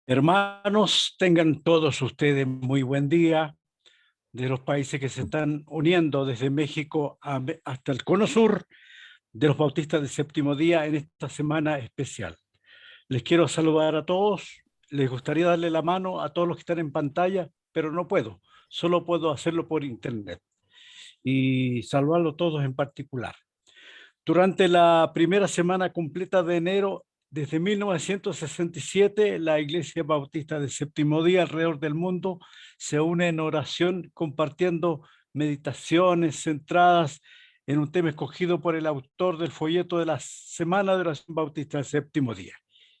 Hermanos, tengan todos ustedes muy buen día de los países que se están uniendo desde México hasta el Cono Sur de los Bautistas del Séptimo Día en esta semana especial. Les quiero saludar a todos. Les gustaría darle la mano a todos los que están en pantalla, pero no puedo. Solo puedo hacerlo por internet y saludarlos todos en particular. Durante la primera semana completa de enero, desde 1967, la Iglesia Bautista del Séptimo Día alrededor del mundo se une en oración compartiendo meditaciones centradas en un tema escogido por el autor del folleto de la Semana de Oración Bautista del Séptimo Día.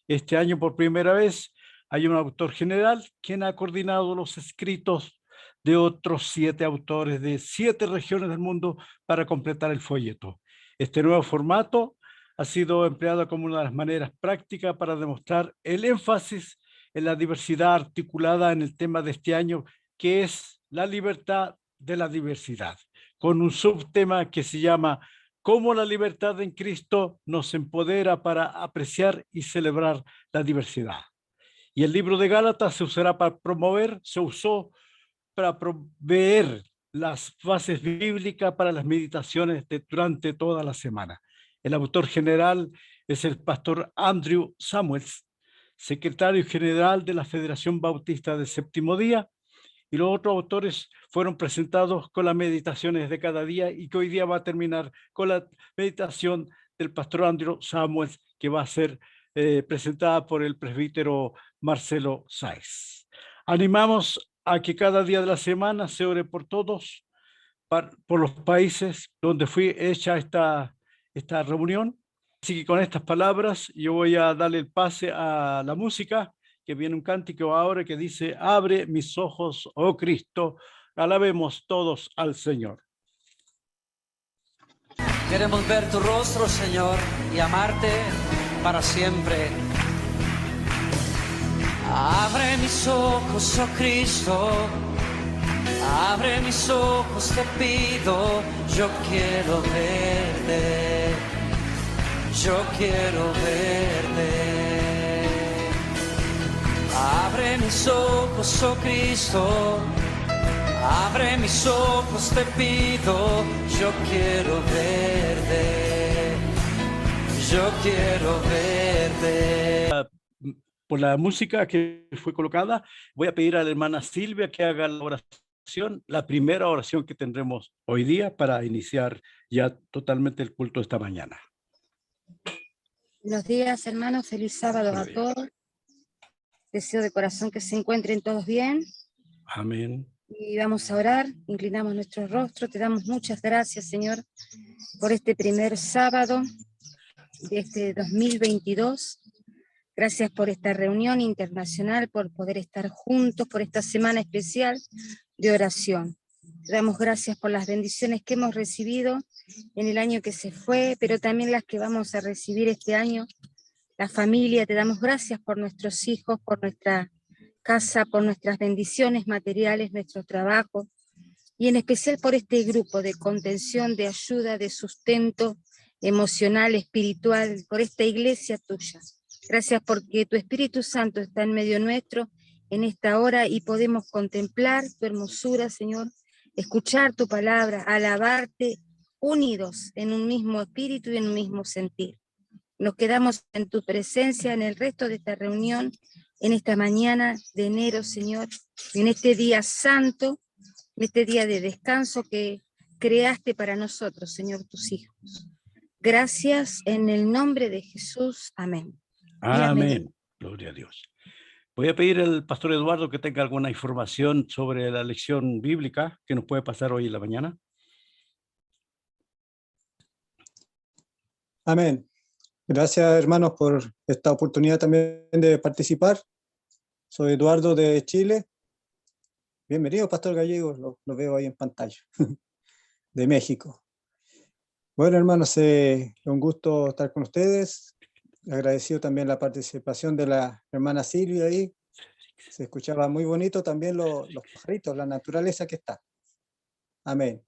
Este año, por primera vez, hay un autor general quien ha coordinado los escritos de otros 7 autores de 7 regiones del mundo para completar el folleto. Este nuevo formato ha sido empleado como una de las maneras prácticas para demostrar el énfasis en la diversidad articulada en el tema de este año, que es la libertad de la diversidad, con un subtema que se llama "Cómo la libertad en Cristo nos empodera para apreciar y celebrar la diversidad". Y el libro de Gálatas se usó para proveer las bases bíblicas para las meditaciones durante toda la semana. El autor general es el pastor Andrew Samuels, secretario general de la Federación Bautista del Séptimo Día, y los otros autores fueron presentados con las meditaciones de cada día y que hoy día va a terminar con la meditación del pastor Andrew Samuels, que va a ser presentada por el presbítero Marcelo Sáez. Animamos a que cada día de la semana se ore por todos, por los países donde fue hecha esta reunión. Así que con estas palabras yo voy a darle el pase a la música, que viene un cántico ahora que dice: "Abre mis ojos, oh Cristo, alabemos todos al Señor". Queremos ver tu rostro, Señor, y amarte para siempre. Abre mis ojos, oh Cristo, abre mis ojos, te pido, yo quiero verte, yo quiero verte. Abre mis ojos, oh Cristo, abre mis ojos, te pido, yo quiero verte, yo quiero verte. Por la música que fue colocada, voy a pedir a la hermana Silvia que haga la oración, la primera oración que tendremos hoy día para iniciar ya totalmente el culto esta mañana. Buenos días, hermanos. Feliz sábado a todos. Deseo de corazón que se encuentren todos bien. Amén. Y vamos a orar, inclinamos nuestro rostro. Te damos muchas gracias, Señor, por este primer sábado de este 2022. Gracias por esta reunión internacional, por poder estar juntos, por esta semana especial de oración. Te damos gracias por las bendiciones que hemos recibido en el año que se fue, pero también las que vamos a recibir este año. La familia, te damos gracias por nuestros hijos, por nuestra casa, por nuestras bendiciones materiales, nuestro trabajo, y en especial por este grupo de contención, de ayuda, de sustento emocional, espiritual, por esta iglesia tuya. Gracias porque tu Espíritu Santo está en medio nuestro en esta hora y podemos contemplar tu hermosura, Señor, escuchar tu palabra, alabarte, unidos en un mismo espíritu y en un mismo sentir. Nos quedamos en tu presencia en el resto de esta reunión, en esta mañana de enero, Señor, en este día santo, en este día de descanso que creaste para nosotros, Señor, tus hijos. Gracias en el nombre de Jesús. Amén. Amén. Gloria a Dios. Voy a pedir al pastor Eduardo que tenga alguna información sobre la lección bíblica que nos puede pasar hoy en la mañana. Amén. Gracias, hermanos, por esta oportunidad también de participar. Soy Eduardo de Chile. Bienvenido, Pastor Gallego, lo veo ahí en pantalla, de México. Bueno, hermanos, es un gusto estar con ustedes. Agradecido también la participación de la hermana Silvia ahí. Se escuchaba muy bonito también los pajaritos, la naturaleza que está. Amén.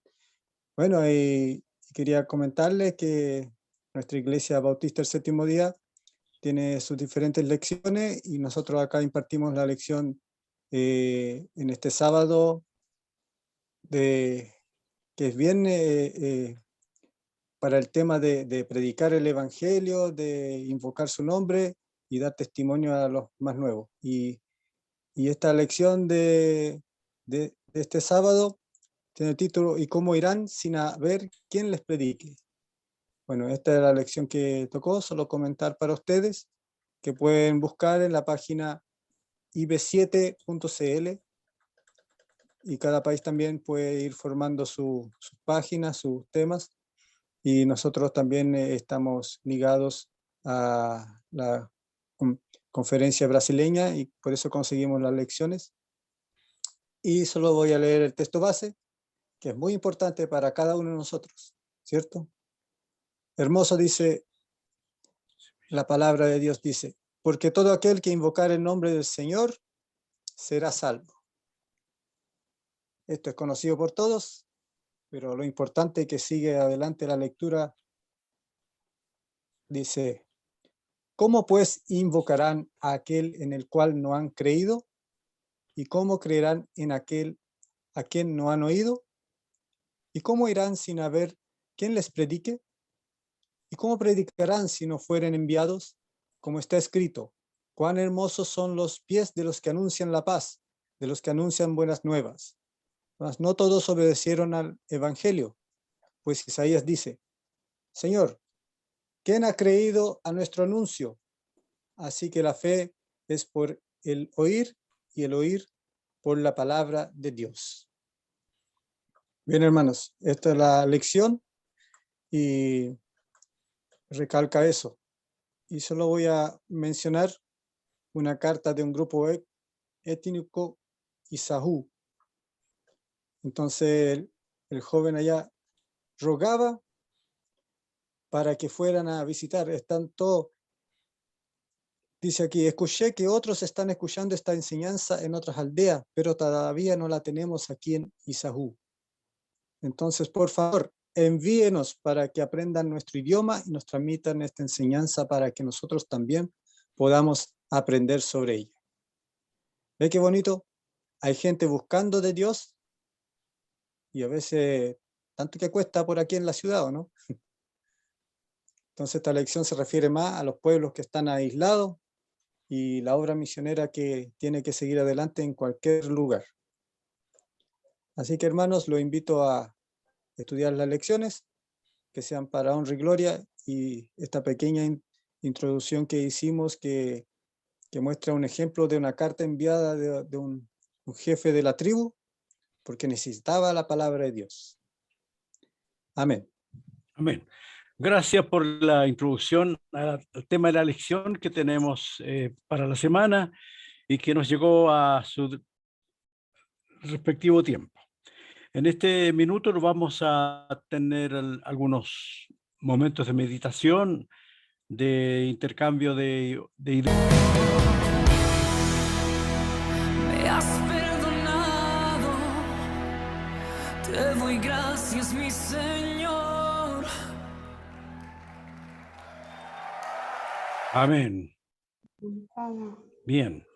Bueno, y quería comentarles que nuestra Iglesia Bautista del Séptimo Día tiene sus diferentes lecciones y nosotros acá impartimos la lección en este sábado que es bien para el tema de predicar el Evangelio, de invocar su nombre y dar testimonio a los más nuevos. Y esta lección de este sábado tiene el título ¿Y cómo irán sin haber quien les predique? Bueno, esta es la lección que tocó, solo comentar para ustedes, que pueden buscar en la página ib7.cl, y cada país también puede ir formando sus páginas, sus temas, y nosotros también estamos ligados a la conferencia brasileña y por eso conseguimos las lecciones. Y solo voy a leer el texto base, que es muy importante para cada uno de nosotros, ¿cierto? Hermoso dice, la palabra de Dios dice, porque todo aquel que invocar el nombre del Señor será salvo. Esto es conocido por todos, pero lo importante que sigue adelante la lectura dice, ¿cómo pues invocarán a aquel en el cual no han creído? ¿Y cómo creerán en aquel a quien no han oído? ¿Y cómo irán sin haber quien les predique? ¿Y cómo predicarán si no fueren enviados? Como está escrito, cuán hermosos son los pies de los que anuncian la paz, de los que anuncian buenas nuevas. Mas no todos obedecieron al evangelio, pues Isaías dice, Señor, ¿quién ha creído a nuestro anuncio? Así que la fe es por el oír y el oír por la palabra de Dios. Bien, hermanos, esta es la lección y recalca eso. Y solo voy a mencionar una carta de un grupo étnico Isaú. Entonces el joven allá rogaba para que fueran a visitar. Están todos, dice aquí, escuché que otros están escuchando esta enseñanza en otras aldeas, pero todavía no la tenemos aquí en Isaú. Entonces, por favor, envíenos para que aprendan nuestro idioma y nos transmitan esta enseñanza para que nosotros también podamos aprender sobre ella. ¿Ve qué bonito? Hay gente buscando de Dios y a veces tanto que cuesta por aquí en la ciudad, ¿o no? Entonces esta lección se refiere más a los pueblos que están aislados y la obra misionera que tiene que seguir adelante en cualquier lugar. Así que hermanos, los invito a estudiar las lecciones, que sean para honra y gloria, y esta pequeña introducción que hicimos que muestra un ejemplo de una carta enviada de un jefe de la tribu, porque necesitaba la palabra de Dios. Amén. Amén. Gracias por la introducción al tema de la lección que tenemos para la semana y que nos llegó a su respectivo tiempo. En este minuto vamos a tener algunos momentos de meditación, de intercambio de ideas. Me has perdonado, te doy gracias, mi Señor. Amén. Bien.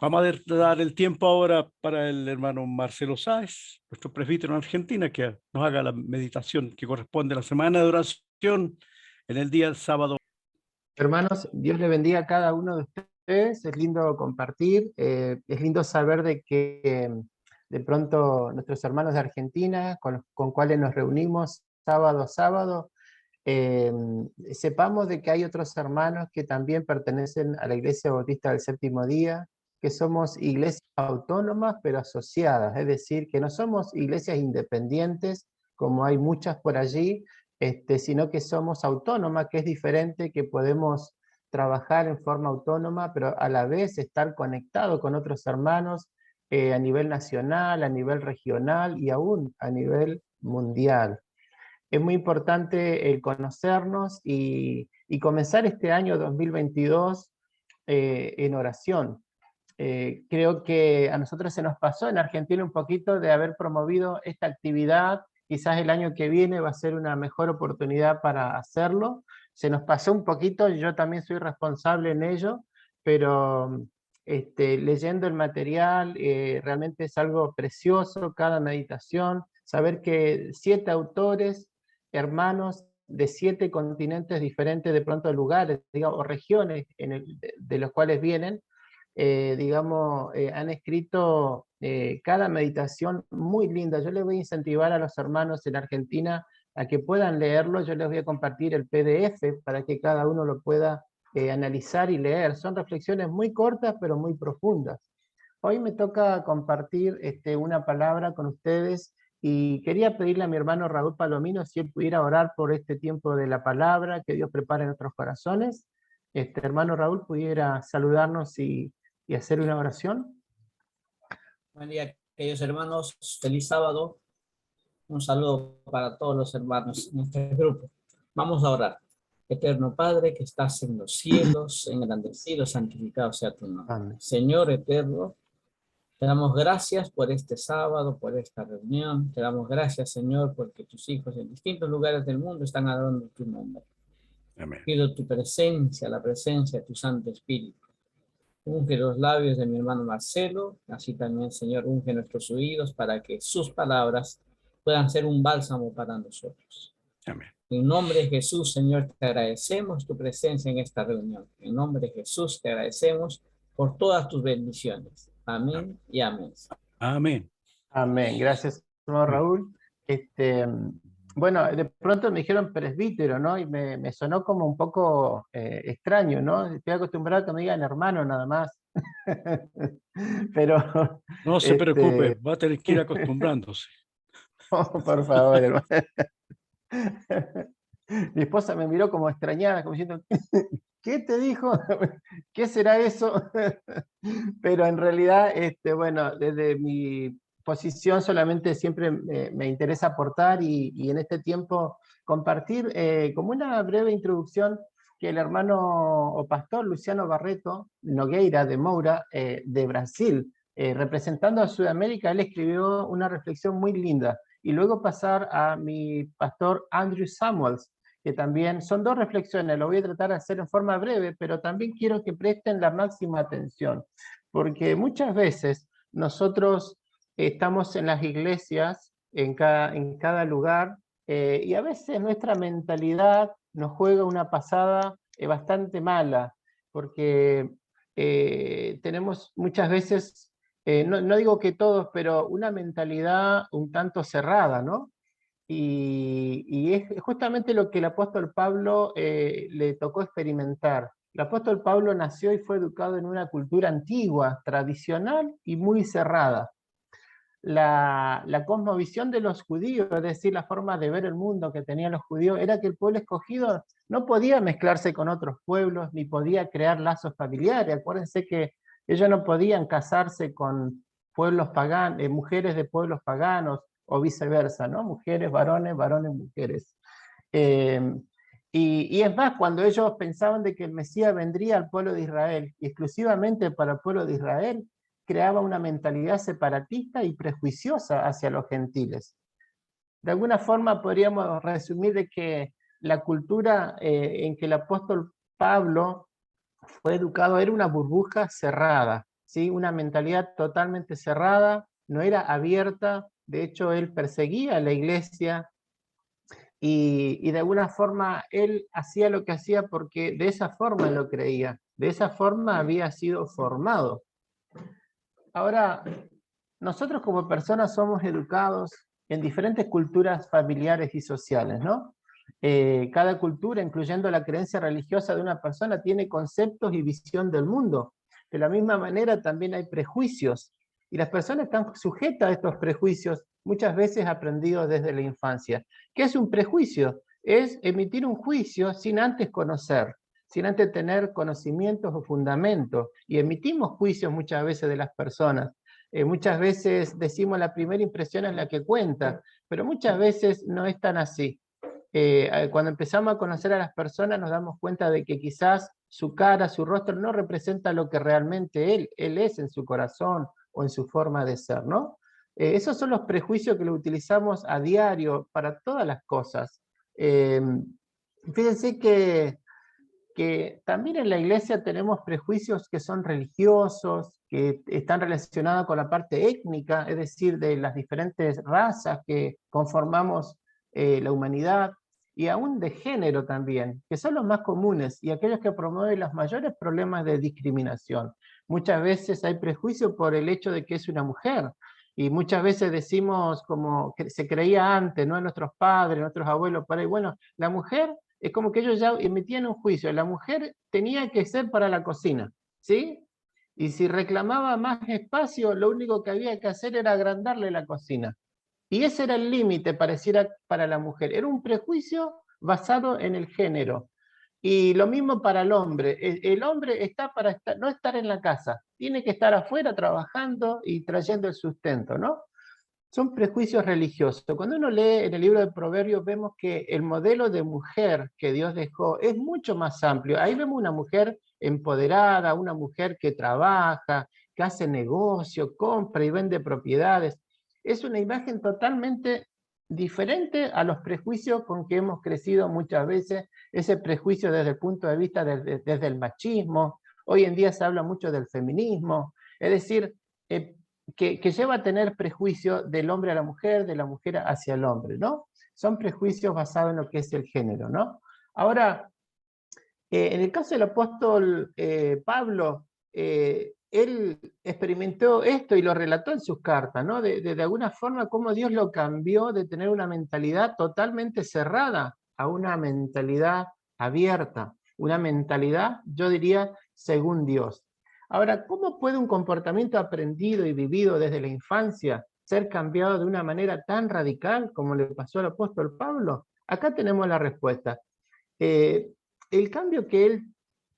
Vamos a dar el tiempo ahora para el hermano Marcelo Sáez, nuestro presbítero en Argentina, que nos haga la meditación que corresponde a la semana de oración en el día sábado. Hermanos, Dios le bendiga a cada uno de ustedes. Es lindo compartir, es lindo saber de que de pronto nuestros hermanos de Argentina, con cuales nos reunimos sábado a sábado, sepamos de que hay otros hermanos que también pertenecen a la Iglesia Bautista del Séptimo Día, que somos iglesias autónomas pero asociadas, es decir, que no somos iglesias independientes como hay muchas por allí, sino que somos autónomas, que es diferente, que podemos trabajar en forma autónoma, pero a la vez estar conectado con otros hermanos a nivel nacional, a nivel regional y aún a nivel mundial. Es muy importante el conocernos y comenzar este año 2022 en oración. Creo que a nosotros se nos pasó en Argentina un poquito de haber promovido esta actividad. Quizás el año que viene va a ser una mejor oportunidad para hacerlo, se nos pasó un poquito, yo también soy responsable en ello, pero leyendo el material realmente es algo precioso, cada meditación, saber que 7 autores, hermanos de 7 continentes diferentes, de pronto lugares, digamos, o regiones de los cuales vienen, han escrito cada meditación muy linda. Yo les voy a incentivar a los hermanos en Argentina a que puedan leerlo. Yo les voy a compartir el PDF para que cada uno lo pueda analizar y leer. Son reflexiones muy cortas, pero muy profundas. Hoy me toca compartir una palabra con ustedes y quería pedirle a mi hermano Raúl Palomino si él pudiera orar por este tiempo de la palabra, que Dios prepare nuestros corazones. Hermano Raúl, pudiera saludarnos y hacer una oración. Buen día, queridos hermanos. Feliz sábado. Un saludo para todos los hermanos en este grupo. Vamos a orar. Eterno Padre, que estás en los cielos, engrandecido, santificado sea tu nombre. Amén. Señor eterno, te damos gracias por este sábado, por esta reunión. Te damos gracias, Señor, porque tus hijos en distintos lugares del mundo están adorando tu nombre. Amén. Pido tu presencia, la presencia de tu Santo Espíritu. Unge los labios de mi hermano Marcelo, así también, Señor, unge nuestros oídos para que sus palabras puedan ser un bálsamo para nosotros. Amén. En nombre de Jesús, Señor, te agradecemos tu presencia en esta reunión. En nombre de Jesús te agradecemos por todas tus bendiciones. Amén y amén. Amén. Amén. Gracias, hermano Raúl. Bueno, de pronto me dijeron presbítero, ¿no? Y me sonó como un poco extraño, ¿no? Estoy acostumbrado a que me digan hermano nada más. Pero... No se preocupe, va a tener que ir acostumbrándose. Oh, por favor, hermano. Mi esposa me miró como extrañada, como diciendo, ¿qué te dijo? ¿Qué será eso? Pero en realidad, bueno, desde mi posición solamente siempre me interesa aportar y en este tiempo compartir como una breve introducción que el hermano o pastor Luciano Barreto Nogueira de Moura, de Brasil, representando a Sudamérica, él escribió una reflexión muy linda. Y luego pasar a mi pastor Andrew Samuels, que también son 2 reflexiones, lo voy a tratar de hacer en forma breve, pero también quiero que presten la máxima atención, porque muchas veces nosotros estamos en las iglesias, en cada lugar, y a veces nuestra mentalidad nos juega una pasada bastante mala, porque tenemos muchas veces... no digo que todos, pero una mentalidad un tanto cerrada, ¿no? Y es justamente lo que el apóstol Pablo le tocó experimentar. El apóstol Pablo nació y fue educado en una cultura antigua, tradicional y muy cerrada. La cosmovisión de los judíos, es decir, la forma de ver el mundo que tenían los judíos, era que el pueblo escogido no podía mezclarse con otros pueblos, ni podía crear lazos familiares. Acuérdense que ellos no podían casarse con pueblos paganos, mujeres de pueblos paganos, o viceversa, ¿no? Mujeres, varones, varones, mujeres. Y es más, cuando ellos pensaban de que el Mesías vendría al pueblo de Israel, y exclusivamente para el pueblo de Israel, creaba una mentalidad separatista y prejuiciosa hacia los gentiles. De alguna forma podríamos resumir de que la cultura en que el apóstol Pablo fue educado era una burbuja cerrada, ¿sí? Una mentalidad totalmente cerrada, no era abierta. De hecho, él perseguía a la iglesia y de alguna forma él hacía lo que hacía porque de esa forma lo creía, de esa forma había sido formado. Ahora, nosotros como personas somos educados en diferentes culturas familiares y sociales, ¿no? Cada cultura, incluyendo la creencia religiosa de una persona, tiene conceptos y visión del mundo. De la misma manera también hay prejuicios, y las personas están sujetas a estos prejuicios, muchas veces aprendidos desde la infancia. ¿Qué es un prejuicio? Es emitir un juicio sin antes conocer, sin antes tener conocimientos o fundamentos, y emitimos juicios muchas veces de las personas. Muchas veces decimos la primera impresión es la que cuenta, pero muchas veces no es tan así. Cuando empezamos a conocer a las personas nos damos cuenta de que quizás su cara, su rostro no representa lo que realmente él es en su corazón o en su forma de ser, ¿no? Esos son los prejuicios que lo utilizamos a diario para todas las cosas. Fíjense que también en la iglesia tenemos prejuicios que son religiosos, que están relacionados con la parte étnica, es decir, de las diferentes razas que conformamos la humanidad, y aún de género también, que son los más comunes y aquellos que promueven los mayores problemas de discriminación. Muchas veces hay prejuicio por el hecho de que es una mujer, y muchas veces decimos como que se creía antes, ¿no? Nuestros padres, nuestros abuelos, por ahí, bueno, la mujer es como que ellos ya emitían un juicio, la mujer tenía que ser para la cocina, ¿sí? Y si reclamaba más espacio, lo único que había que hacer era agrandarle la cocina. Y ese era el límite, pareciera, para la mujer. Era un prejuicio basado en el género. Y lo mismo para el hombre. El hombre está para no estar en la casa, tiene que estar afuera trabajando y trayendo el sustento, ¿no? Son prejuicios religiosos. Cuando uno lee en el libro de Proverbios, vemos que el modelo de mujer que Dios dejó es mucho más amplio. Ahí vemos una mujer empoderada, una mujer que trabaja, que hace negocio, compra y vende propiedades. Es una imagen totalmente diferente a los prejuicios con que hemos crecido muchas veces, ese prejuicio desde el punto de vista desde el machismo. Hoy en día se habla mucho del feminismo, es decir, que lleva a tener prejuicio del hombre a la mujer, de la mujer hacia el hombre, ¿no? Son prejuicios basados en lo que es el género, ¿no? Ahora, en el caso del apóstol Pablo, él experimentó esto y lo relató en sus cartas, ¿no? De alguna forma, cómo Dios lo cambió de tener una mentalidad totalmente cerrada a una mentalidad abierta, una mentalidad, yo diría, según Dios. Ahora, ¿cómo puede un comportamiento aprendido y vivido desde la infancia ser cambiado de una manera tan radical como le pasó al apóstol Pablo? Acá tenemos la respuesta. El cambio que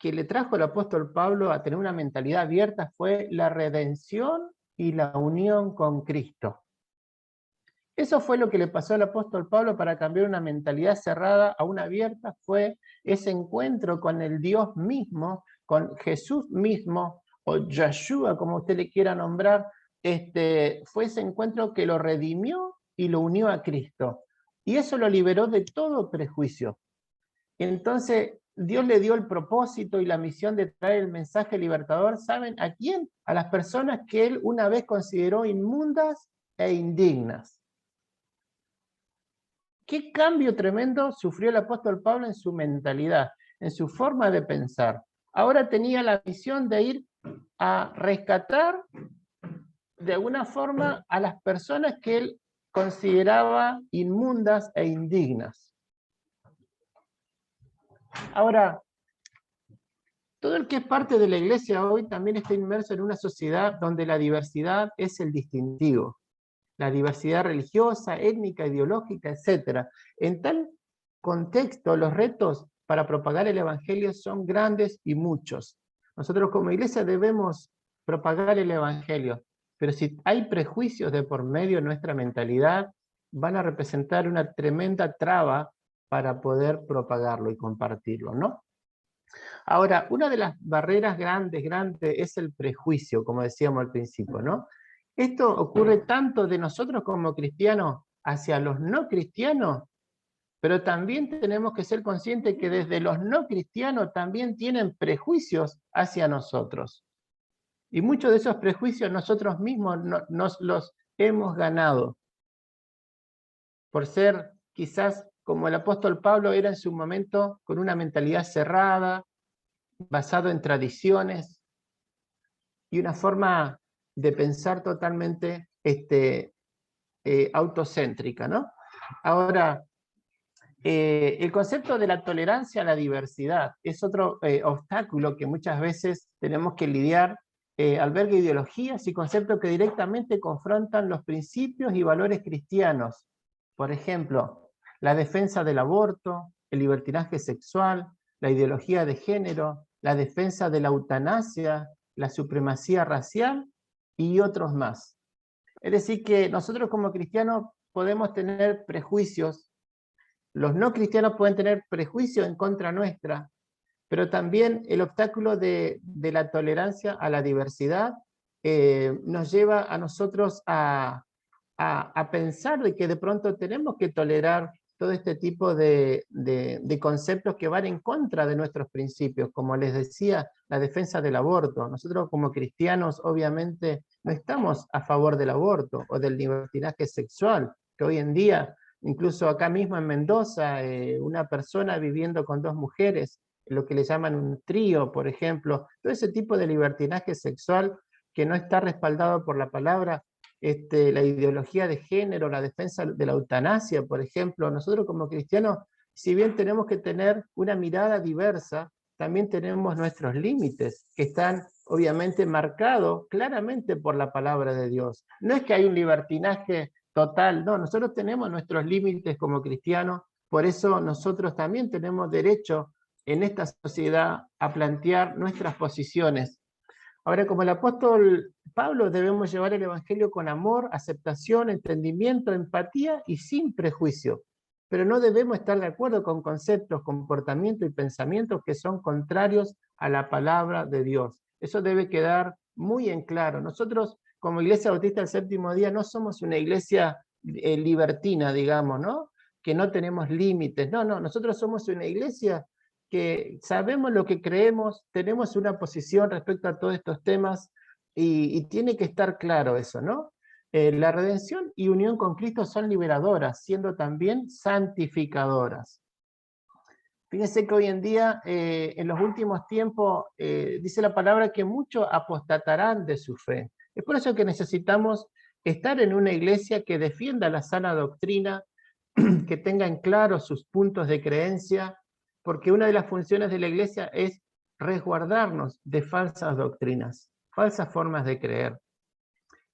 le trajo el apóstol Pablo a tener una mentalidad abierta fue la redención y la unión con Cristo. Eso fue lo que le pasó al apóstol Pablo para cambiar una mentalidad cerrada a una abierta, fue ese encuentro con el Dios mismo, con Jesús mismo, o Yeshua, como usted le quiera nombrar, fue ese encuentro que lo redimió y lo unió a Cristo. Y eso lo liberó de todo prejuicio. Entonces, Dios le dio el propósito y la misión de traer el mensaje libertador, ¿saben a quién? A las personas que él una vez consideró inmundas e indignas. ¿Qué cambio tremendo sufrió el apóstol Pablo en su mentalidad, en su forma de pensar? Ahora tenía la misión de ir a rescatar de alguna forma a las personas que él consideraba inmundas e indignas. Ahora, todo el que es parte de la iglesia hoy también está inmerso en una sociedad donde la diversidad es el distintivo. La diversidad religiosa, étnica, ideológica, etc. En tal contexto, los retos para propagar el evangelio son grandes y muchos. Nosotros como iglesia debemos propagar el evangelio, pero si hay prejuicios de por medio de nuestra mentalidad, van a representar una tremenda traba para poder propagarlo y compartirlo, ¿no? Ahora, una de las barreras grandes es el prejuicio, como decíamos al principio, ¿no? Esto ocurre tanto de nosotros como cristianos hacia los no cristianos, pero también tenemos que ser conscientes que desde los no cristianos también tienen prejuicios hacia nosotros. Y muchos de esos prejuicios nosotros mismos nos los hemos ganado. Por ser quizás, como el apóstol Pablo era en su momento, con una mentalidad cerrada, basado en tradiciones y una forma de pensar totalmente autocéntrica, ¿no? Ahora, el concepto de la tolerancia a la diversidad es otro obstáculo que muchas veces tenemos que lidiar. Alberga ideologías y conceptos que directamente confrontan los principios y valores cristianos. Por ejemplo, la defensa del aborto, el libertinaje sexual, la ideología de género, la defensa de la eutanasia, la supremacía racial y otros más. Es decir, que nosotros como cristianos podemos tener prejuicios, los no cristianos pueden tener prejuicios en contra nuestra, pero también el obstáculo de la tolerancia a la diversidad nos lleva a nosotros a pensar de que de pronto tenemos que tolerar todo este tipo de conceptos que van en contra de nuestros principios, como les decía, la defensa del aborto. Nosotros como cristianos obviamente no estamos a favor del aborto o del libertinaje sexual, que hoy en día, incluso acá mismo en Mendoza, una persona viviendo con 2 mujeres, lo que le llaman un trío, por ejemplo, todo ese tipo de libertinaje sexual que no está respaldado por la palabra, la ideología de género, la defensa de la eutanasia, por ejemplo. Nosotros como cristianos, si bien tenemos que tener una mirada diversa, también tenemos nuestros límites, que están obviamente marcados claramente por la palabra de Dios. No es que hay un libertinaje total, no, nosotros tenemos nuestros límites como cristianos, por eso nosotros también tenemos derecho en esta sociedad a plantear nuestras posiciones. Ahora, como el apóstol Pablo, debemos llevar el evangelio con amor, aceptación, entendimiento, empatía y sin prejuicio. Pero no debemos estar de acuerdo con conceptos, comportamientos y pensamientos que son contrarios a la palabra de Dios. Eso debe quedar muy en claro. Nosotros, como Iglesia Bautista del Séptimo Día, no somos una iglesia libertina, digamos, ¿no? Que no tenemos límites. No, nosotros somos una iglesia que sabemos lo que creemos, tenemos una posición respecto a todos estos temas y tiene que estar claro eso, ¿no? La redención y unión con Cristo son liberadoras, siendo también santificadoras. Fíjense que hoy en día, en los últimos tiempos, dice la palabra que muchos apostatarán de su fe. Es por eso que necesitamos estar en una iglesia que defienda la sana doctrina, que tenga en claro sus puntos de creencia, porque una de las funciones de la iglesia es resguardarnos de falsas doctrinas, falsas formas de creer.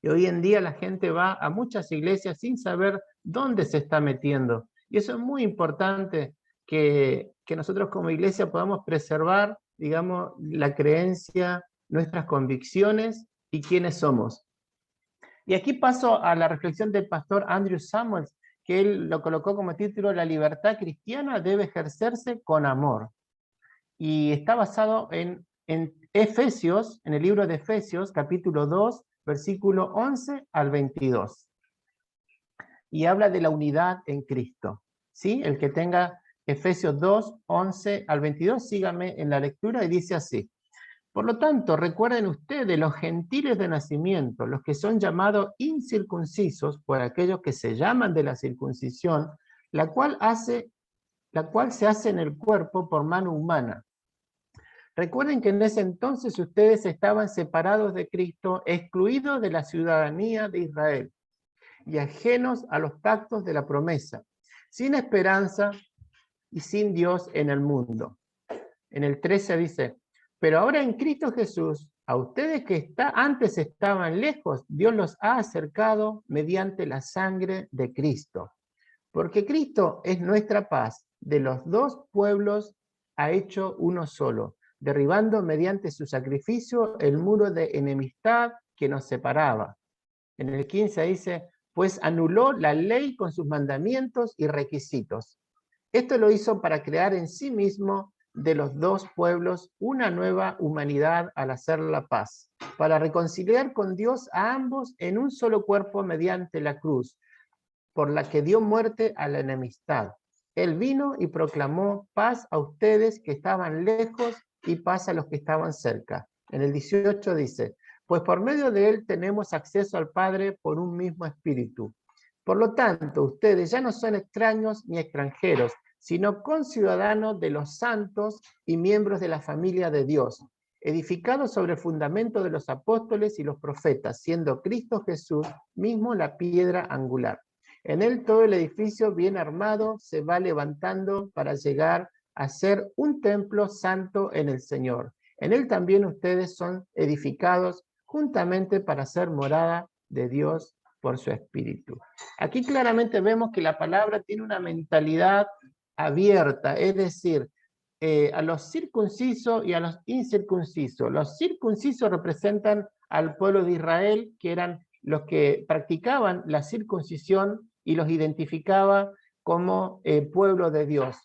Y hoy en día la gente va a muchas iglesias sin saber dónde se está metiendo. Y eso es muy importante que nosotros como iglesia podamos preservar, digamos, la creencia, nuestras convicciones y quiénes somos. Y aquí paso a la reflexión del pastor Andrew Samuels, que él lo colocó como título: La libertad cristiana debe ejercerse con amor. Y está basado en Efesios, en el libro de Efesios, capítulo 2, versículo 11 al 22. Y habla de la unidad en Cristo. ¿Sí? El que tenga Efesios 2, 11 al 22, sígame en la lectura, y dice así: Por lo tanto, recuerden ustedes los gentiles de nacimiento, los que son llamados incircuncisos por aquellos que se llaman de la circuncisión, la cual se hace en el cuerpo por mano humana. Recuerden que en ese entonces ustedes estaban separados de Cristo, excluidos de la ciudadanía de Israel y ajenos a los pactos de la promesa, sin esperanza y sin Dios en el mundo. En el 13 dice: Pero ahora en Cristo Jesús, a ustedes que antes estaban lejos, Dios los ha acercado mediante la sangre de Cristo. Porque Cristo es nuestra paz, de los 2 pueblos ha hecho uno solo, derribando mediante su sacrificio el muro de enemistad que nos separaba. En el 15 dice: Pues anuló la ley con sus mandamientos y requisitos. Esto lo hizo para crear en sí mismo de los 2 pueblos una nueva humanidad al hacer la paz, para reconciliar con Dios a ambos en un solo cuerpo mediante la cruz, por la que dio muerte a la enemistad. Él vino y proclamó paz a ustedes que estaban lejos y paz a los que estaban cerca. En el 18 dice: Pues por medio de él tenemos acceso al Padre por un mismo espíritu. Por lo tanto, ustedes ya no son extraños ni extranjeros, sino conciudadanos de los santos y miembros de la familia de Dios, edificados sobre el fundamento de los apóstoles y los profetas, siendo Cristo Jesús mismo la piedra angular. En él todo el edificio bien armado se va levantando para llegar a ser un templo santo en el Señor. En él también ustedes son edificados juntamente para ser morada de Dios por su Espíritu. Aquí claramente vemos que la palabra tiene una mentalidad abierta, es decir, a los circuncisos y a los incircuncisos. Los circuncisos representan al pueblo de Israel, que eran los que practicaban la circuncisión y los identificaba como pueblo de Dios.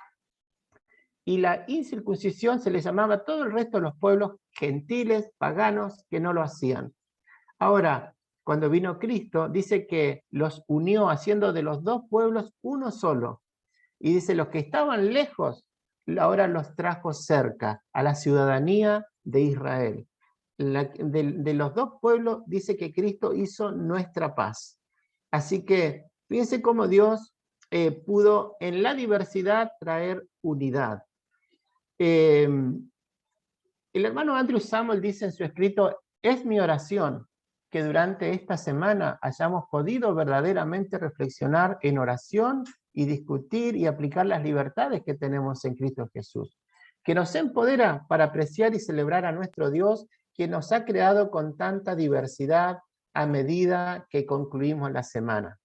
Y la incircuncisión se les llamaba a todo el resto de los pueblos gentiles, paganos, que no lo hacían. Ahora, cuando vino Cristo, dice que los unió haciendo de los 2 pueblos uno solo. Y dice, los que estaban lejos, ahora los trajo cerca, a la ciudadanía de Israel. De los dos pueblos dice que Cristo hizo nuestra paz. Así que fíjense cómo Dios pudo en la diversidad traer unidad. El hermano Andrew Samuel dice en su escrito, es mi oración que durante esta semana hayamos podido verdaderamente reflexionar en oración y discutir y aplicar las libertades que tenemos en Cristo Jesús, que nos empodera para apreciar y celebrar a nuestro Dios, que nos ha creado con tanta diversidad a medida que concluimos la semana.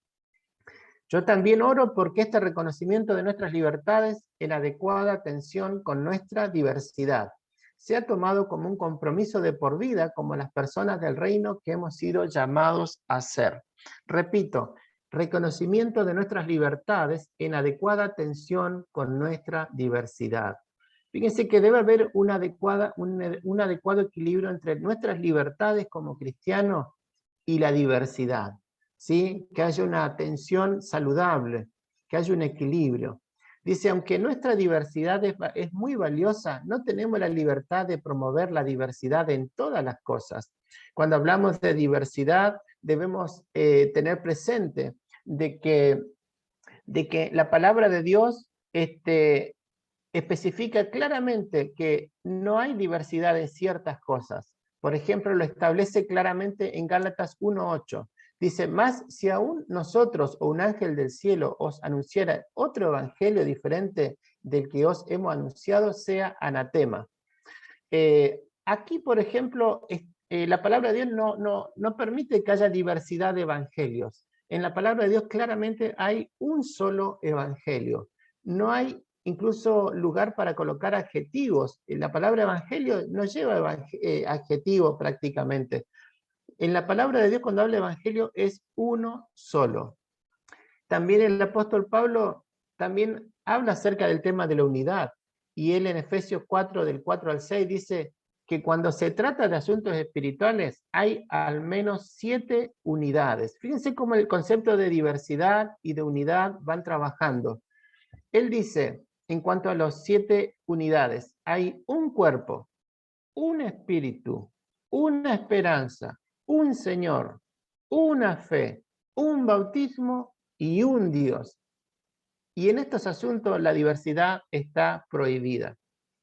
Yo también oro porque este reconocimiento de nuestras libertades en adecuada tensión con nuestra diversidad sea tomado como un compromiso de por vida, como las personas del reino que hemos sido llamados a ser. Repito, reconocimiento de nuestras libertades en adecuada tensión con nuestra diversidad. Fíjense que debe haber un adecuado equilibrio entre nuestras libertades como cristianos y la diversidad, ¿sí? Que haya una tensión saludable, que haya un equilibrio. Dice, aunque nuestra diversidad es muy valiosa, no tenemos la libertad de promover la diversidad en todas las cosas. Cuando hablamos de diversidad, debemos tener presente de que la palabra de Dios especifica claramente que no hay diversidad en ciertas cosas. Por ejemplo, lo establece claramente en Gálatas 1:8. Dice, más si aún nosotros o un ángel del cielo os anunciara otro evangelio diferente del que os hemos anunciado, sea anatema. Aquí, por ejemplo, la palabra de Dios no permite que haya diversidad de evangelios. En la palabra de Dios claramente hay un solo evangelio. No hay incluso lugar para colocar adjetivos. La palabra evangelio no lleva adjetivo prácticamente. En la palabra de Dios, cuando habla de evangelio, es uno solo. También el apóstol Pablo también habla acerca del tema de la unidad. Y él en Efesios 4, del 4 al 6, dice que cuando se trata de asuntos espirituales, hay al menos 7 unidades. Fíjense cómo el concepto de diversidad y de unidad van trabajando. Él dice, en cuanto a las 7 unidades, hay un cuerpo, un espíritu, una esperanza, un Señor, una fe, un bautismo y un Dios. Y en estos asuntos la diversidad está prohibida,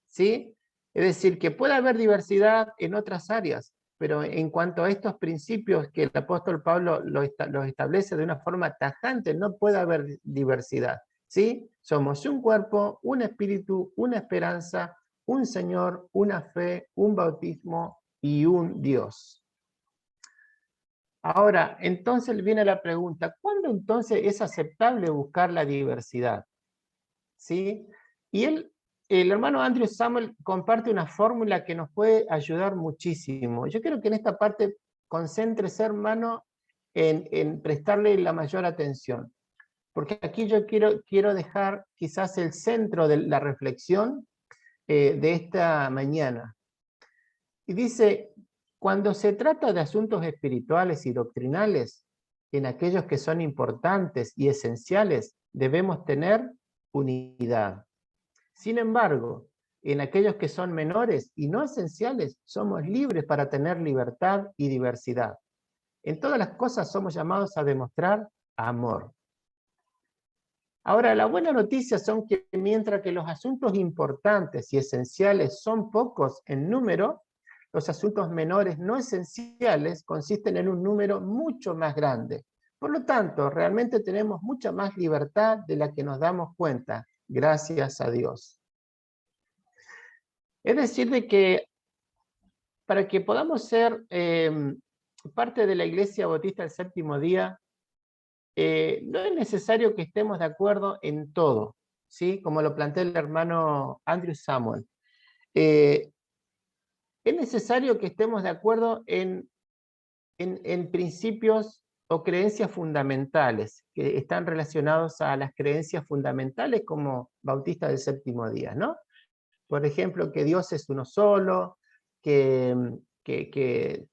¿sí? Es decir, que puede haber diversidad en otras áreas, pero en cuanto a estos principios que el apóstol Pablo los establece de una forma tajante, no puede haber diversidad, ¿sí? Somos un cuerpo, un espíritu, una esperanza, un Señor, una fe, un bautismo y un Dios. Ahora, entonces viene la pregunta, ¿cuándo entonces es aceptable buscar la diversidad? ¿Sí? Y el hermano Andrew Samuel comparte una fórmula que nos puede ayudar muchísimo. Yo quiero que en esta parte concéntrese, hermano, en prestarle la mayor atención. Porque aquí yo quiero dejar quizás el centro de la reflexión de esta mañana. Y dice, cuando se trata de asuntos espirituales y doctrinales, en aquellos que son importantes y esenciales, debemos tener unidad. Sin embargo, en aquellos que son menores y no esenciales, somos libres para tener libertad y diversidad. En todas las cosas somos llamados a demostrar amor. Ahora, la buena noticia son que mientras que los asuntos importantes y esenciales son pocos en número, los asuntos menores no esenciales consisten en un número mucho más grande. Por lo tanto, realmente tenemos mucha más libertad de la que nos damos cuenta, gracias a Dios. Es decir, de que para que podamos ser parte de la Iglesia Bautista del Séptimo Día, no es necesario que estemos de acuerdo en todo, ¿sí? Como lo plantea el hermano Andrew Samuel. Es necesario que estemos de acuerdo en principios o creencias fundamentales que están relacionados a las creencias fundamentales como Bautista del Séptimo Día, ¿no? Por ejemplo, que Dios es uno solo, que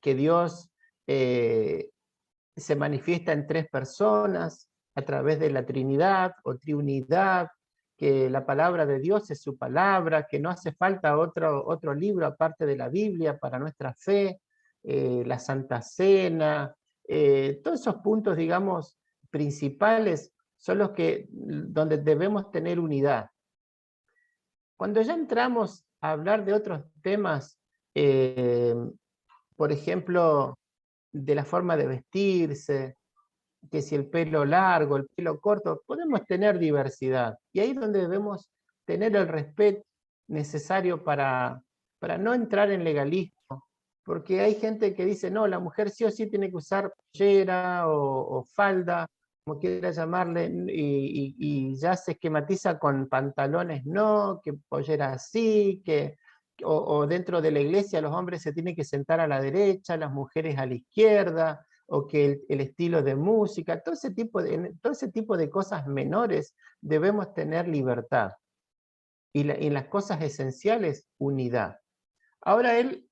Dios se manifiesta en 3 personas a través de la Trinidad o Triunidad, que la palabra de Dios es su palabra, que no hace falta otro libro aparte de la Biblia para nuestra fe, la Santa Cena, todos esos puntos, digamos, principales son los que, donde debemos tener unidad. Cuando ya entramos a hablar de otros temas, por ejemplo, de la forma de vestirse, que si el pelo largo, el pelo corto, podemos tener diversidad. Y ahí es donde debemos tener el respeto necesario para no entrar en legalismo. Porque hay gente que dice, no, la mujer sí o sí tiene que usar pollera o falda, como quiera llamarle, y ya se esquematiza con pantalones no, que pollera sí, o dentro de la iglesia los hombres se tienen que sentar a la derecha, las mujeres a la izquierda, o que el estilo de música, todo ese tipo de cosas menores debemos tener libertad. Y en las cosas esenciales, unidad. Ahora él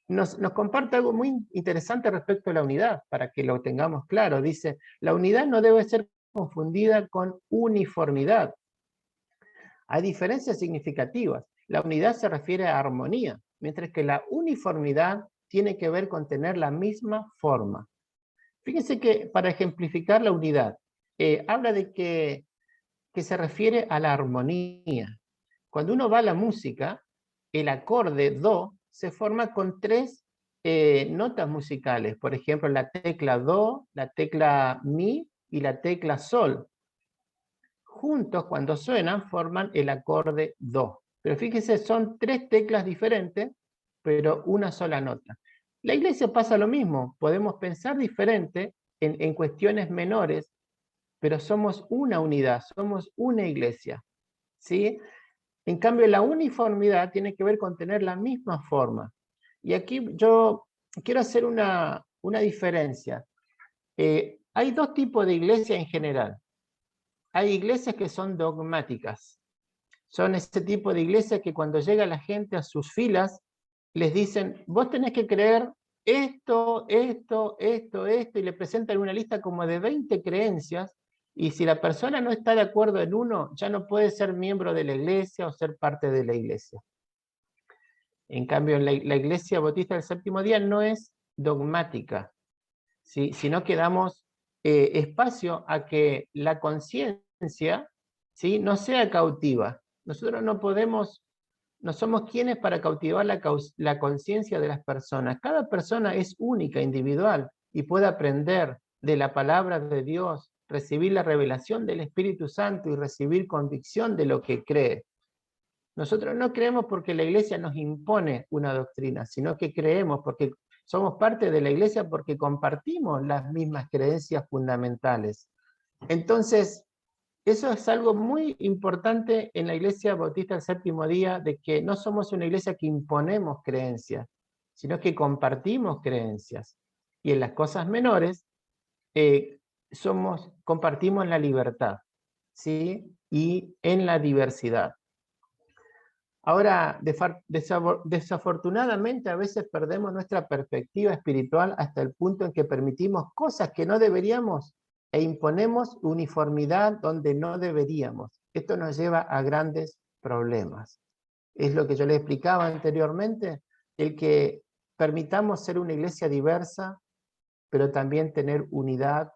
nos comparte algo muy interesante respecto a la unidad, para que lo tengamos claro. Dice, la unidad no debe ser confundida con uniformidad. Hay diferencias significativas. La unidad se refiere a armonía, mientras que la uniformidad tiene que ver con tener la misma forma. Fíjense que para ejemplificar la unidad, habla de que se refiere a la armonía. Cuando uno va a la música, el acorde do se forma con 3 notas musicales. Por ejemplo, la tecla do, la tecla mi y la tecla sol. Juntos, cuando suenan, forman el acorde do. Pero fíjense, son 3 teclas diferentes, pero una sola nota. La iglesia pasa lo mismo. Podemos pensar diferente en cuestiones menores, pero somos una unidad, somos una iglesia, ¿sí? En cambio, la uniformidad tiene que ver con tener la misma forma. Y aquí yo quiero hacer una diferencia. Hay 2 tipos de iglesia en general. Hay iglesias que son dogmáticas. Son ese tipo de iglesias que cuando llega la gente a sus filas, les dicen, vos tenés que creer esto, y le presentan una lista como de 20 creencias, y si la persona no está de acuerdo en uno, ya no puede ser miembro de la iglesia o ser parte de la iglesia. En cambio, la Iglesia Bautista del Séptimo Día no es dogmática, ¿sí? Sino que damos espacio a que la conciencia, ¿sí?, no sea cautiva. Nosotros no somos quienes para cautivar la conciencia de las personas. Cada persona es única, individual, y puede aprender de la palabra de Dios, recibir la revelación del Espíritu Santo y recibir convicción de lo que cree. Nosotros no creemos porque la iglesia nos impone una doctrina, sino que creemos porque somos parte de la iglesia porque compartimos las mismas creencias fundamentales. Entonces, eso es algo muy importante en la Iglesia Bautista del Séptimo Día, de que no somos una iglesia que imponemos creencias, sino que compartimos creencias. Y en las cosas menores, compartimos la libertad, ¿sí?, y en la diversidad. Ahora, desafortunadamente a veces perdemos nuestra perspectiva espiritual hasta el punto en que permitimos cosas que no deberíamos e imponemos uniformidad donde no deberíamos. Esto nos lleva a grandes problemas. Es lo que yo les explicaba anteriormente, el que permitamos ser una iglesia diversa, pero también tener unidad,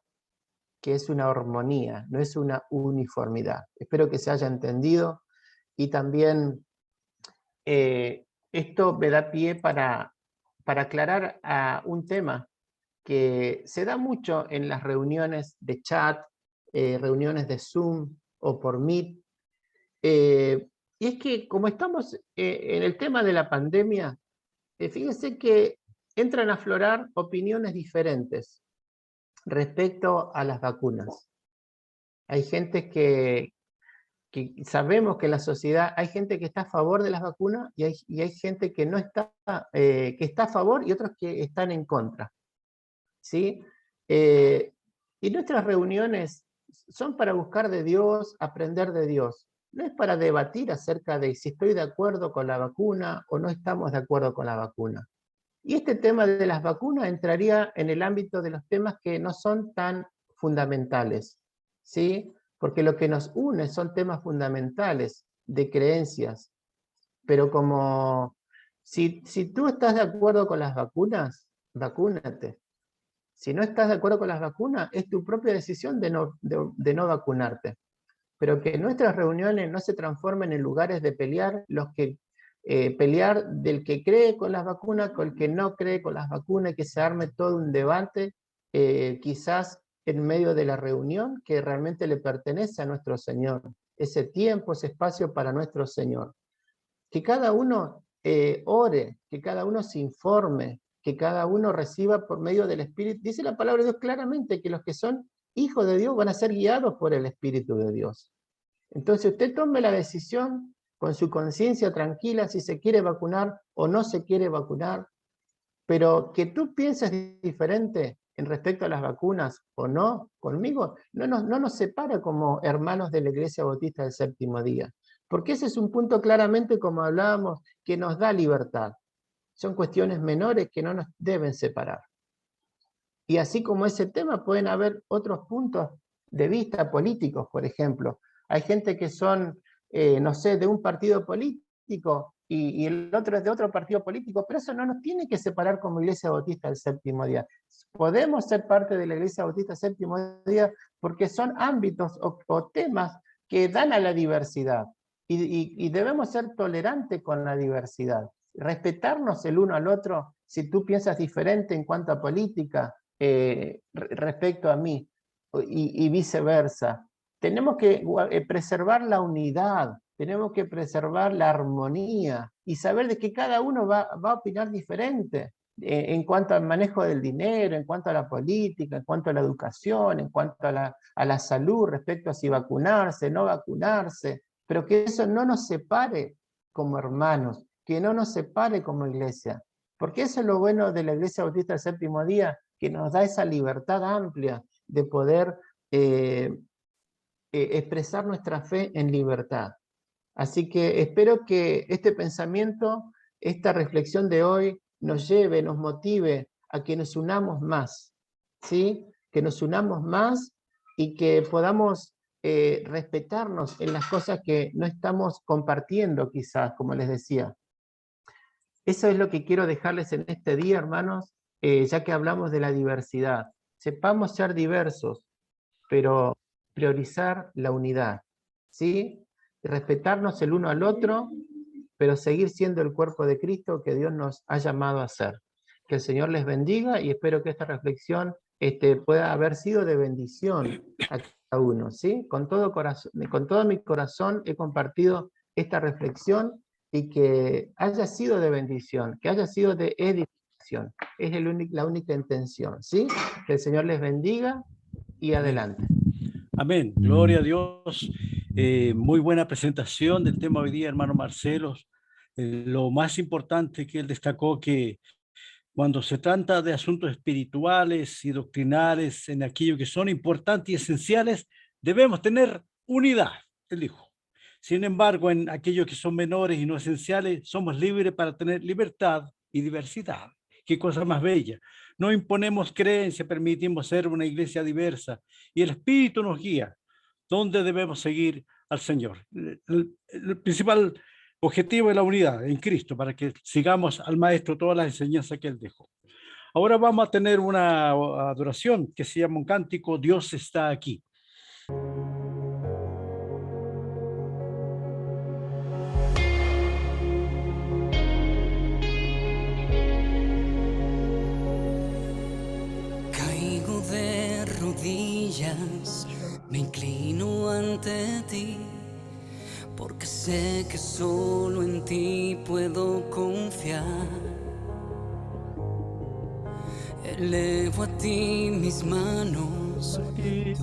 que es una armonía, no es una uniformidad. Espero que se haya entendido, y también esto me da pie para aclarar a un tema que se da mucho en las reuniones de chat, reuniones de Zoom o por Meet, y es que como estamos en el tema de la pandemia, fíjense que entran a aflorar opiniones diferentes respecto a las vacunas. Hay gente que sabemos que en la sociedad hay gente que está a favor de las vacunas y hay gente que no está, que está a favor, y otros que están en contra, ¿sí? Y nuestras reuniones son para buscar de Dios, aprender de Dios. No es para debatir acerca de si estoy de acuerdo con la vacuna o no estamos de acuerdo con la vacuna. Y este tema de las vacunas entraría en el ámbito de los temas que no son tan fundamentales, ¿sí? porque lo que nos une son temas fundamentales de creencias. Pero como si tú estás de acuerdo con las vacunas, vacúnate. Si no estás de acuerdo con las vacunas, es tu propia decisión de no vacunarte. Pero que nuestras reuniones no se transformen en lugares de pelear, pelear del que cree con las vacunas con el que no cree con las vacunas, que se arme todo un debate, quizás en medio de la reunión, que realmente le pertenece a nuestro Señor. Ese tiempo, ese espacio para nuestro Señor. Que cada uno ore, que cada uno se informe, que cada uno reciba por medio del Espíritu. Dice la palabra de Dios claramente que los que son hijos de Dios van a ser guiados por el Espíritu de Dios. Entonces usted tome la decisión con su conciencia tranquila si se quiere vacunar o no se quiere vacunar, pero que tú pienses diferente en respecto a las vacunas o no, conmigo, no nos separa como hermanos de la Iglesia Bautista del Séptimo Día, porque ese es un punto claramente, como hablábamos, que nos da libertad. Son cuestiones menores que no nos deben separar. Y así como ese tema, pueden haber otros puntos de vista políticos, por ejemplo. Hay gente que son, no sé, de un partido político y el otro es de otro partido político, pero eso no nos tiene que separar como Iglesia Bautista del Séptimo Día. Podemos ser parte de la Iglesia Bautista del Séptimo Día porque son ámbitos o temas que dan a la diversidad. Y debemos ser tolerantes con la diversidad. Respetarnos el uno al otro, si tú piensas diferente en cuanto a política respecto a mí, y viceversa. Tenemos que preservar la unidad, tenemos que preservar la armonía, y saber de que cada uno va a opinar diferente, en cuanto al manejo del dinero, en cuanto a la política, en cuanto a la educación, en cuanto a la salud, respecto a si vacunarse, no vacunarse, pero que eso no nos separe como hermanos, que no nos separe como iglesia, porque eso es lo bueno de la Iglesia Bautista del Séptimo Día, que nos da esa libertad amplia de poder expresar nuestra fe en libertad. Así que espero que este pensamiento, esta reflexión de hoy, nos lleve, nos motive a que nos unamos más, ¿sí? Que nos unamos más y que podamos respetarnos en las cosas que no estamos compartiendo quizás, como les decía. Eso es lo que quiero dejarles en este día, hermanos, ya que hablamos de la diversidad. Sepamos ser diversos, pero priorizar la unidad, ¿sí? Respetarnos el uno al otro, pero seguir siendo el cuerpo de Cristo que Dios nos ha llamado a ser. Que el Señor les bendiga y espero que esta reflexión pueda haber sido de bendición a cada uno, ¿sí? Con todo mi corazón he compartido esta reflexión y que haya sido de bendición, que haya sido de edificación. Es la única intención, ¿sí? Que el Señor les bendiga y adelante. Amén. Gloria a Dios. Muy buena presentación del tema hoy día, hermano Marcelo. Lo más importante que él destacó, que cuando se trata de asuntos espirituales y doctrinales, en aquello que son importantes y esenciales, debemos tener unidad, él dijo. Sin embargo, en aquellos que son menores y no esenciales, somos libres para tener libertad y diversidad. Qué cosa más bella. No imponemos creencia, permitimos ser una iglesia diversa y el Espíritu nos guía. ¿Dónde debemos seguir al Señor? El principal objetivo es la unidad en Cristo, para que sigamos al Maestro todas las enseñanzas que Él dejó. Ahora vamos a tener una adoración que se llama un cántico, Dios está aquí. Caigo de rodillas, me inclino ante ti, porque sé que solo en ti puedo confiar. Elevo a ti mis manos, y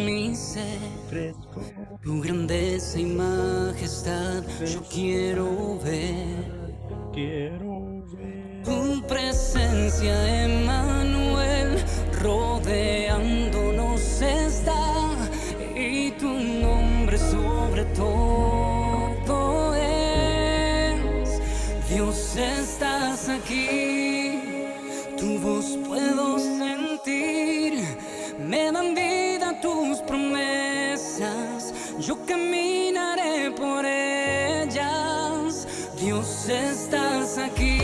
mi ser, tu grandeza y majestad yo quiero ver. Tu presencia, Emmanuel, rodeándonos está, y tu nombre sobre todo es. Dios, estás aquí, tu voz puedo sentir, me dan vida tus promesas. estás aquí,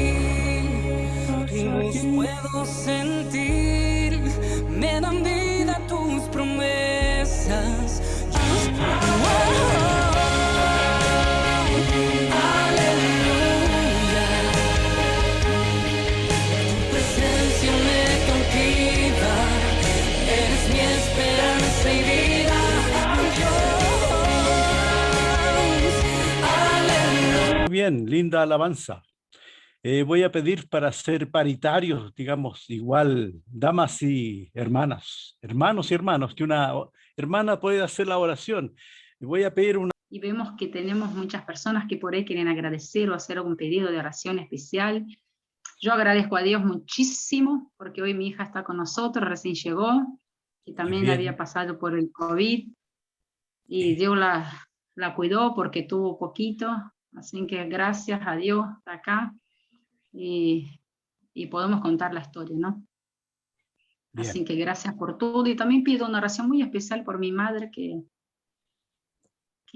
tu luz puedo sentir, me dan vida tus promesas. Aleluya, tu presencia me cautiva, eres mi esperanza y vida. Bien, linda alabanza. Voy a pedir para ser paritarios, digamos, igual, damas y hermanas, hermanos y hermanos, que una hermana puede hacer la oración. Voy a pedir una... Y vemos que tenemos muchas personas que por ahí quieren agradecer o hacer algún pedido de oración especial. Yo agradezco a Dios muchísimo, porque hoy mi hija está con nosotros, recién llegó, y también Bien. había pasado por el COVID, y Dios la cuidó porque tuvo poquito, así que gracias a Dios está acá, y podemos contar la historia, ¿no? Bien. Así que gracias por todo, y también pido una oración muy especial por mi madre, que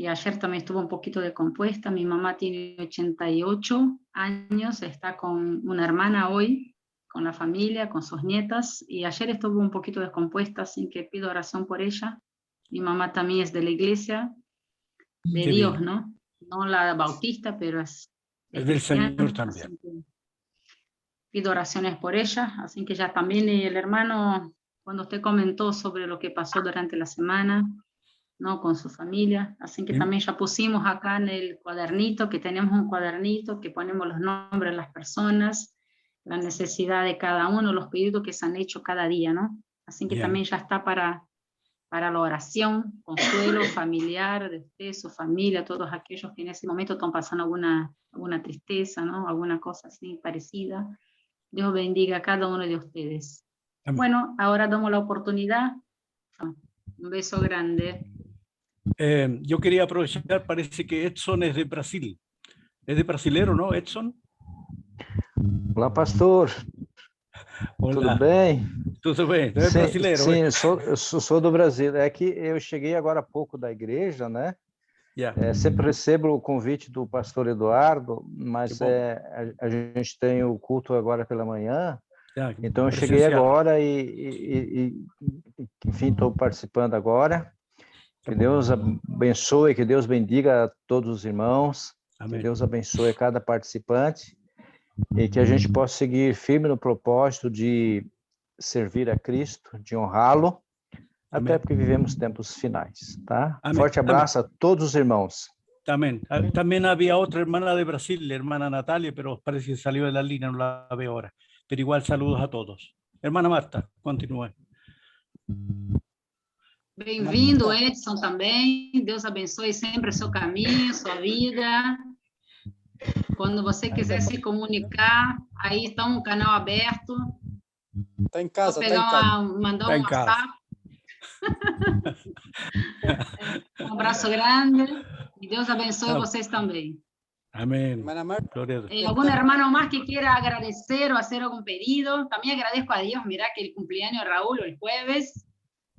ayer también estuvo un poquito descompuesta. Mi mamá tiene 88 años, está con una hermana hoy, con la familia, con sus nietas, y ayer estuvo un poquito descompuesta, así que pido oración por ella. Mi mamá también es de la iglesia de Qué Dios, bien. ¿no? No la bautista, pero es del cristiana, Señor también. así que pido oraciones por ella, así que ya también el hermano, cuando usted comentó sobre lo que pasó durante la semana, ¿no? Con su familia, así que Bien. también ya pusimos acá en el cuadernito, que tenemos un cuadernito que ponemos los nombres de las personas, la necesidad de cada uno, los pedidos que se han hecho cada día, ¿no? Así que Bien. también ya está para la oración, consuelo familiar de usted, su familia, todos aquellos que en ese momento están pasando alguna tristeza, ¿no? Alguna cosa así parecida. Dios bendiga a cada uno de ustedes. Amén. Bueno, ahora damos la oportunidad. Un beso grande. Yo quería aprovechar, parece que Edson es de Brasil. ¿Es de brasilero, no, Edson? Olá, pastor. Olá. Tudo bem? Tudo bem, é brasileiro. Sim, eu sou do Brasil. É que eu cheguei agora há pouco da igreja, né? Yeah. Sempre recebo o convite do pastor Eduardo, mas Que bom. a gente tem o culto agora pela manhã. Yeah, Então eu cheguei presencial. agora enfim, estou participando agora. Que Deus abençoe, que Deus bendiga a todos os irmãos. Amém. Que Deus abençoe cada participante e que a gente possa seguir firme no propósito de servir a Cristo, de honrá-lo, até porque vivemos tempos finais, tá? Amém. Forte abraço a todos os irmãos. También. También había otra hermana de Brasil, la hermana Natalia, pero parece que salió de la línea, no la veo ahora. Pero igual saludos a todos. Hermana Marta, continúe. Bem-vindo, Edson, também. Deus abençoe sempre seu caminho, sua vida. Quando você quiser se comunicar, aí está um canal aberto. Está em casa, Só está em pegar casa. mandar Tá em um casa. WhatsApp. Um abraço grande e Deus abençoe vocês também. Amén. Hermana Marta, Gloria a Dios. ¿Algún hermano más que quiera agradecer o hacer algún pedido? También agradezco a Dios, mirá que el cumpleaños de Raúl el jueves,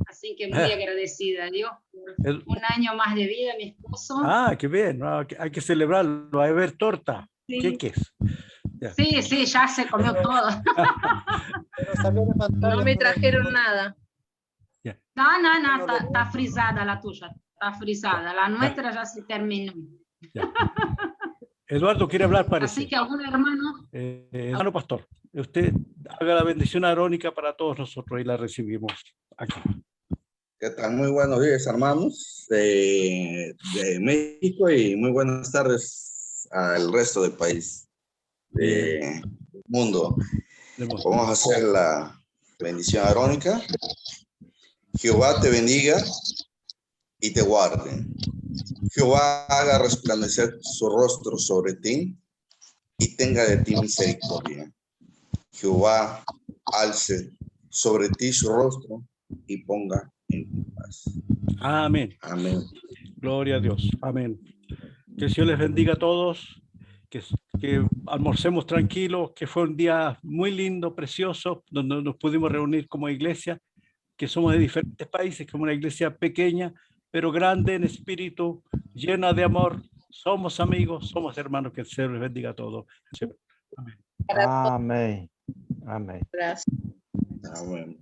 así que muy agradecida a Dios por un año más de vida, mi esposo. Ah, qué bien. No, hay que celebrarlo. Va a haber torta. Sí. ¿Qué es? Sí, sí, ya se comió todo. pero salió de pantalla, No me trajeron nada. No, está frisada la tuya, está frisada. La nuestra ya se terminó. Ya. Eduardo quiere hablar, parece. Así que algún hermano, Hermano pastor, usted haga la bendición arónica para todos nosotros y la recibimos aquí. ¿Qué tal? Muy buenos días, hermanos de México, y muy buenas tardes al resto del país, del mundo. Vamos a hacer la bendición arónica. Jehová te bendiga y te guarde. Jehová haga resplandecer su rostro sobre ti y tenga de ti misericordia. Jehová alce sobre ti su rostro y ponga en tu paz. Amén. Amén. Gloria a Dios. Amén. Que el Señor les bendiga a todos. Que almorcemos tranquilos, que fue un día muy lindo, precioso, donde nos pudimos reunir como iglesia, que somos de diferentes países, como una iglesia pequeña, pero grande en espíritu, llena de amor, somos amigos, somos hermanos, que el Señor les bendiga a todos. Amén. Amém. Amém. Gracias. Ah, bueno.